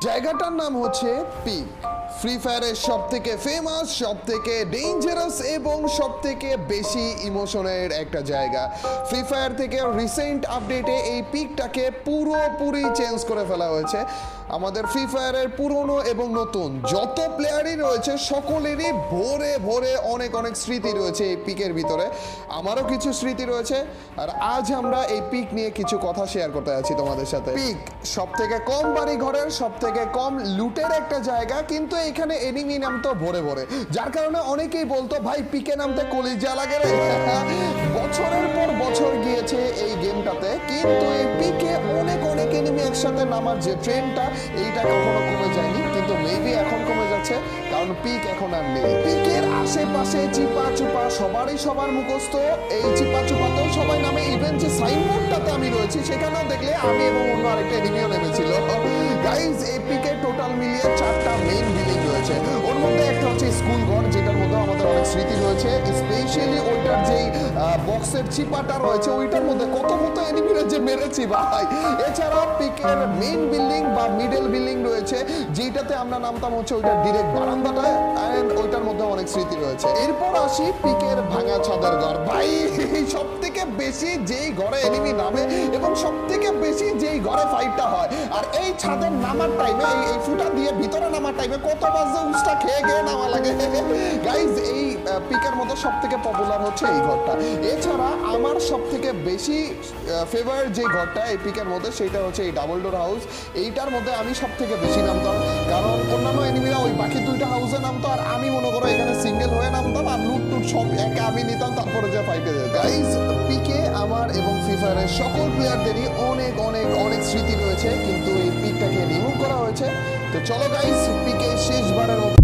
জায়গাটার নাম হচ্ছে পিক। ফ্রি ফায়ারের সব থেকে ফেমাস, সব থেকে ডেঞ্জারাস এবং সব থেকে বেশি ইমোশনের একটা জায়গা। ফ্রি ফায়ার থেকে রিসেন্ট আপডেটে এই পিকটাকে পুরোপুরি চেঞ্জ করে ফেলা হয়েছে। আমাদের ফ্রি ফায়ারের পুরনো এবং নতুন যত প্লেয়ারই রয়েছে সকলেরই ভরে ভরে অনেক অনেক স্মৃতি রয়েছে এই পিকের ভিতরে। আমারও কিছু স্মৃতি রয়েছে, আর আজ আমরা এই পিক নিয়ে কিছু কথা শেয়ার করতে যাচ্ছি তোমাদের সাথে। পিক সব থেকে কম বাড়ি ঘরের, সব থেকে কম লুটের একটা জায়গা, কিন্তু এখানে এনিমি নামতো ভরে ভরে, যার কারণে অনেকেই বলতো ভাই পিকে নামতে কলিজা লাগে রে। বছরের পর বছর গিয়েছে এই গেমটাতে, কিন্তু এই পিকে অনেক অনেক এনিমি একসাথে নামার যে ট্রেন্ডটা, এইটা কখনো কমে যায়নি, কিন্তু মেবি এখন কমে যাচ্ছে, কারণ পিক এখন আর নেই। পিকের আশেপাশে চিপা চুপা সবারই সবার মুখস্থ, এই চিপা চুপাতেও সবাই নামে। ইভেন যে সাইনবোর্ডটাতে আমি রয়েছি সেখানেও দেখলে আমি এবং অন্য আরেকটা এনিমিও নেমেছিল। গাইজ এই পিকের টোটাল মিলিয়ে 4টা মেইন বিল্ডিং রয়েছে। ওর মধ্যে একটা হচ্ছে স্কুল ঘর, যেটার মধ্যে আমাদের অনেক স্মৃতি রয়েছে, স্পেশালি ওইটার যেই বক্সের চিপাটা রয়েছে ওইটার মধ্যে কত কত এনিমিরা যে মেরেছি ভাই। এছাড়া পিকের মেইন বিল্ডিং বা মিডল বিল্ডিং রয়েছে, যেটাতে আমরা নামতাম হচ্ছে ওইটার ডিরেক্ট বারান্দাটায়, এন্ড ওইটার মধ্যে অনেক স্মৃতি রয়েছে। এরপর আসি পিকের ভাঙা ছাদের ঘর। ভাই সব থেকে বেশি যেই ঘরে এনিমি নামে এবং সব থেকে বেশি যেই ঘরে ফাইটটা হয়, আর এই ছাদের নামার টাইমে, এই ফুটা দিয়ে ভিতরে নামার টাইমে কত বাজে উস্টা খেয়ে খেয়ে নামা লাগে। গাইজ এই পিকের মধ্যে সব থেকে পপুলার হচ্ছে এই ঘরটা। এছাড়া আমার সব থেকে বেশি ফেভারিট যে ঘরটা এই পিকের মধ্যে, সেটা হচ্ছে এই ডাবল ডোর হাউস। এইটার মধ্যে আমি সব থেকে বেশি নামতাম, কারণ অন্যান্য এনিমিরা ওই বাকি 2টা হাউসে নামতো, আর আমি মনে করো এখানে সিঙ্গেল হয়ে নামতাম, আর লুট টুট সব একা আমি নিতাম, তারপরে যে ফাইটে যেত। গাইজ পিকে আমার এবং ফ্রি ফায়ারের সকল প্লেয়ারদেরই অনেক অনেক অনেক স্মৃতি রয়েছে, কিন্তু এই পিকটাকে রিমুভ করা হয়েছে। তো চলো গাইজ পিকে শেষবারের মতো